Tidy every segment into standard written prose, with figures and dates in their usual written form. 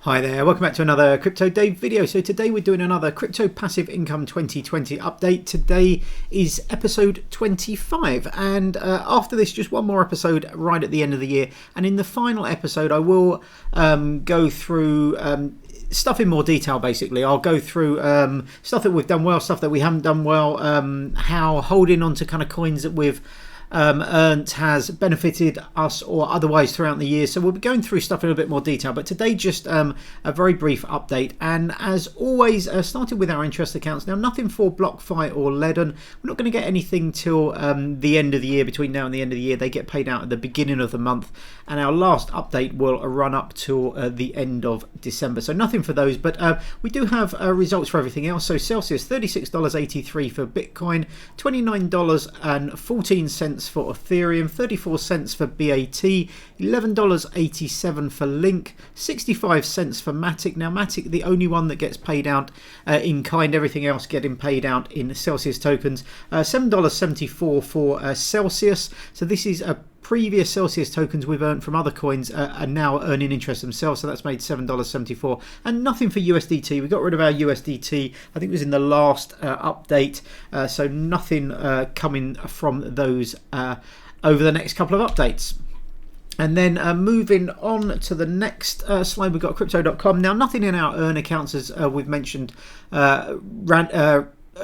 Hi there, welcome back to another Crypto Dave video. So today we're doing another Crypto Passive Income 2020 update. Today is episode 25, and after this just one more episode right at the end of the year, and in the final episode I will go through stuff in more detail. Basically I'll go through stuff that we've done well, stuff that we haven't done well, how holding on to kind of coins that we've earned has benefited us or otherwise throughout the year. So we'll be going through stuff in a bit more detail, but today just a very brief update. And as always, started with our interest accounts. Now nothing for BlockFi or Ledon. We're not going to get anything till the end of the year. Between now and the end of the year, they get paid out at the beginning of the month, and our last update will run up till the end of December. So nothing for those, but we do have results for everything else. So Celsius, $36.83 for Bitcoin, $29.14 for Ethereum, 34 cents for BAT, $11.87 for Link, 65 cents for Matic. Now Matic, the only one that gets paid out in kind, everything else getting paid out in Celsius tokens. $7.74 for Celsius. So this is a previous Celsius tokens we've earned from other coins are now earning interest themselves, so that's made $7.74. And nothing for USDT. We got rid of our USDT, I think it was in the last update, so nothing coming from those over the next couple of updates. And then moving on to the next slide, we've got crypto.com. Now nothing in our earn accounts, as we've mentioned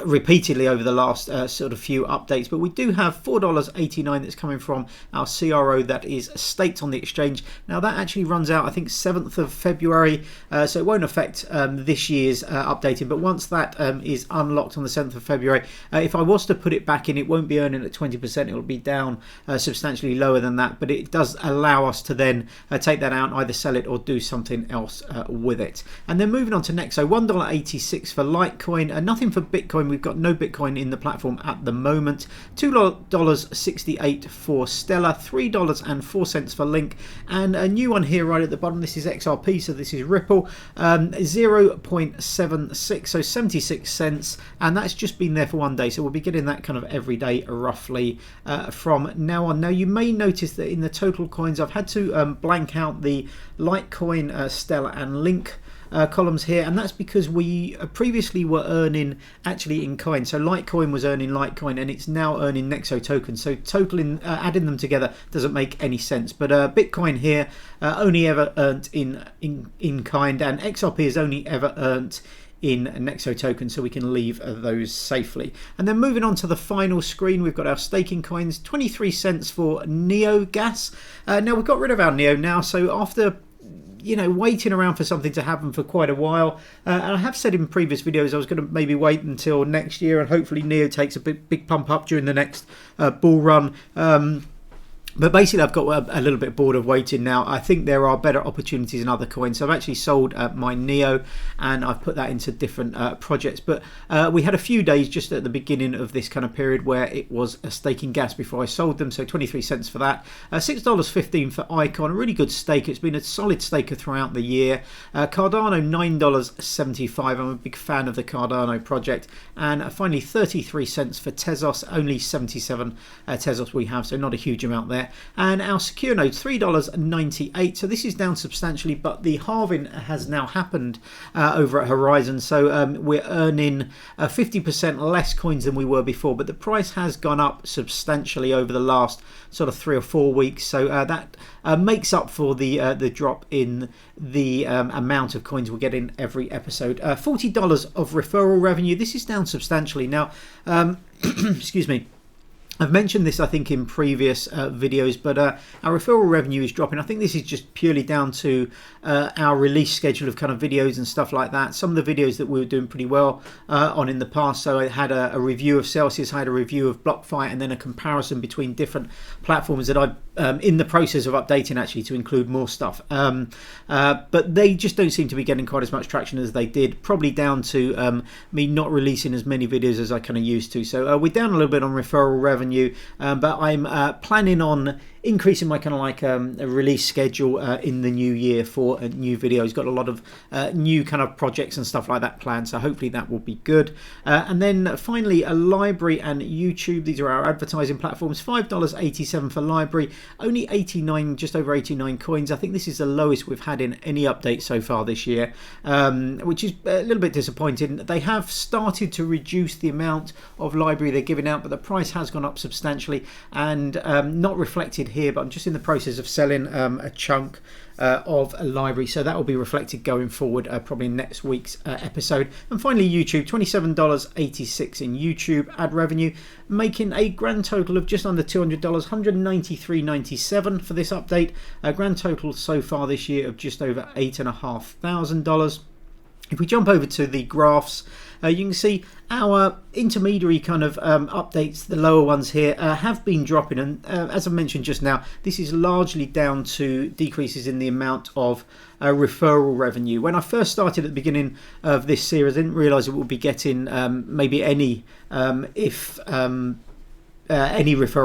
repeatedly over the last sort of few updates, but we do have $4.89 that's coming from our CRO that is staked on the exchange. Now that actually runs out I think 7th of February, so it won't affect this year's updating, but once that is unlocked on the 7th of February, if I was to put it back in, it won't be earning at 20%, it will be down substantially lower than that, but it does allow us to then take that out, either sell it or do something else with it. And then moving on to NEXO, $1.86 for Litecoin, nothing for Bitcoin. We've got no Bitcoin in the platform at the moment. $2.68 for Stellar, $3.04 for Link, and a new one here right at the bottom. This is XRP, so this is Ripple, 0.76, so 76 cents, and that's just been there for one day. So we'll be getting that kind of every day roughly from now on. Now you may notice that in the total coins, I've had to blank out the Litecoin, Stellar, and Link columns here, and that's because we previously were earning actually in kind. So Litecoin was earning Litecoin, and it's now earning NEXO tokens. So totaling, adding them together doesn't make any sense. But Bitcoin here only ever earned in kind, and XRP is only ever earned in NEXO tokens, so we can leave those safely. And then moving on to the final screen, we've got our staking coins, 23 cents for Neo Gas. Now we've got rid of our Neo now, so after waiting around for something to happen for quite a while, and I have said in previous videos I was going to maybe wait until next year, and hopefully Neo takes a big pump up during the next bull run. But basically I've got a little bit bored of waiting now. I think there are better opportunities in other coins. So I've actually sold my Neo, and I've put that into different projects. But we had a few days just at the beginning of this kind of period where it was a staking gas before I sold them. So 23 cents for that. $6.15 for Icon, a really good stake. It's been a solid staker throughout the year. Cardano, $9.75. I'm a big fan of the Cardano project. And finally 33 cents for Tezos, only 77 Tezos we have, so not a huge amount there. And our secure nodes, $3.98. So this is down substantially, but the halving has now happened over at Horizon. So we're earning 50% less coins than we were before, but the price has gone up substantially over the last sort of 3 or 4 weeks. So that makes up for the drop in the amount of coins we're getting every episode. $40 of referral revenue. This is down substantially. Now, excuse me. I've mentioned this I think in previous videos, but our referral revenue is dropping. I think this is just purely down to our release schedule of kind of videos and stuff like that. Some of the videos that we were doing pretty well on in the past, so I had a review of Celsius, I had a review of BlockFi, and then a comparison between different platforms that I'm in the process of updating actually to include more stuff. But they just don't seem to be getting quite as much traction as they did, probably down to me not releasing as many videos as I kind of used to. So we're down a little bit on referral revenue. revenue, but I'm planning on increasing my kind of like a release schedule in the new year for new videos. Got a lot of new kind of projects and stuff like that planned, so hopefully that will be good. And then finally, a library and YouTube. These are our advertising platforms. $5.87 for library, only 89, just over 89 coins. I think this is the lowest we've had in any update so far this year, which is a little bit disappointing. They have started to reduce the amount of library they're giving out, but the price has gone up substantially, and not reflected here, but I'm just in the process of selling a chunk of a library, so that will be reflected going forward, probably in next week's episode. And finally, YouTube, $27.86 in YouTube ad revenue, making a grand total of just under $200, $193.97 for this update. A grand total so far this year of just over $8,500. If we jump over to the graphs, you can see our intermediary kind of updates, the lower ones here, have been dropping, and as I mentioned just now, this is largely down to decreases in the amount of referral revenue. When I first started at the beginning of this series, I didn't realise it would be getting maybe any referral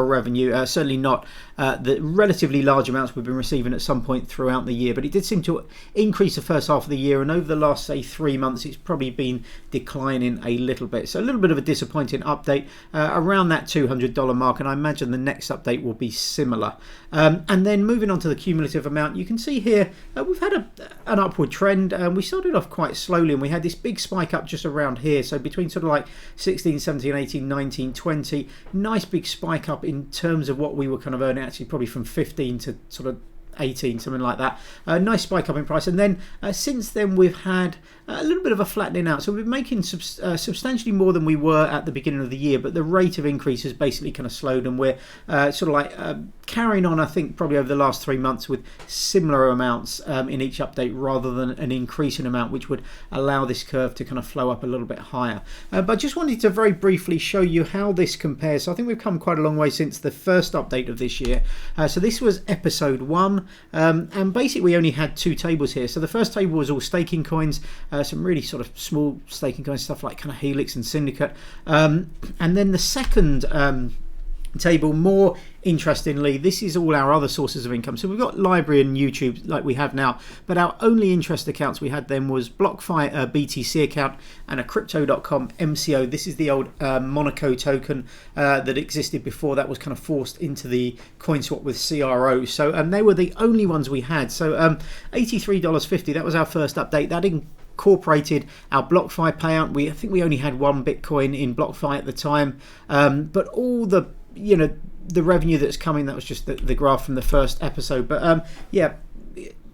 revenue, certainly not the relatively large amounts we've been receiving at some point throughout the year, but it did seem to increase the first half of the year, and over the last, say, 3 months it's probably been declining a little bit. So a little bit of a disappointing update around that $200 mark, and I imagine the next update will be similar. And then moving on to the cumulative amount, you can see here we've had an upward trend. We started off quite slowly, and we had this big spike up just around here, so between sort of like 16, 17, 18, 19, 20, nice big spike up in terms of what we were kind of earning, actually probably from 15 to sort of 18, something like that. Nice spike up in price, and then since then we've had a little bit of a flattening out. So we've been making substantially more than we were at the beginning of the year, but the rate of increase has basically kind of slowed, and we're sort of like carrying on, I think, probably over the last 3 months with similar amounts in each update, rather than an increasing amount, which would allow this curve to kind of flow up a little bit higher. But I just wanted to very briefly show you how this compares. So I think we've come quite a long way since the first update of this year. So this was episode 1, and basically we only had 2 tables here. So the first table was all staking coins, some really sort of small staking coins, stuff like kind of Helix and Syndicate, and then the second table, more interestingly, this is all our other sources of income. So we've got library and YouTube like we have now, but our only interest accounts we had then was BlockFi BTC account and a Crypto.com MCO. This is the old Monaco token that existed before that was kind of forced into the CoinSwap with CRO. So they were the only ones we had. So $83.50, that was our first update. That incorporated our BlockFi payout. I think we only had 1 Bitcoin in BlockFi at the time, but all the the revenue that's coming, that was just the graph from the first episode. But yeah,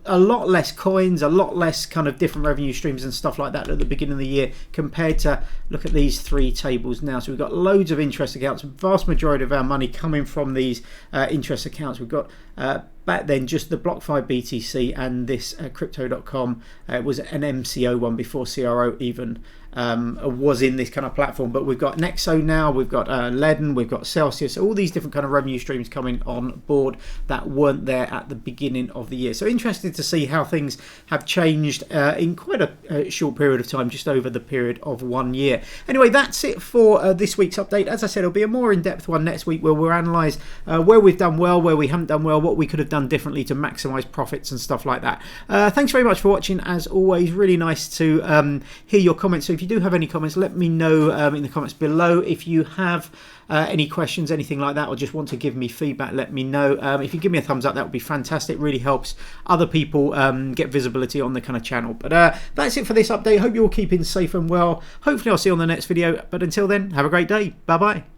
a lot less coins, a lot less kind of different revenue streams and stuff like that at the beginning of the year compared to, look at these 3 tables now. So we've got loads of interest accounts, vast majority of our money coming from these interest accounts. We've got back then just the BlockFi BTC and this Crypto.com. It was an MCO one before CRO even was in this kind of platform. But we've got NEXO now, we've got Leaden, we've got Celsius, all these different kind of revenue streams coming on board that weren't there at the beginning of the year. So interested to see how things have changed in quite a short period of time, just over the period of 1 year. Anyway, that's it for this week's update. As I said, it'll be a more in-depth one next week, where we'll analyse where we've done well, where we haven't done well, what we could have done differently to maximise profits and stuff like that. Thanks very much for watching. As always, really nice to hear your comments. So if you do have any comments, let me know in the comments below. If you have any questions, anything like that, or just want to give me feedback, let me know. If you give me a thumbs up, that would be fantastic. Really helps other people get visibility on the kind of channel. But that's it for this update. Hope you're all keeping safe and well. Hopefully I'll see you on the next video, but until then, have a great day. Bye bye.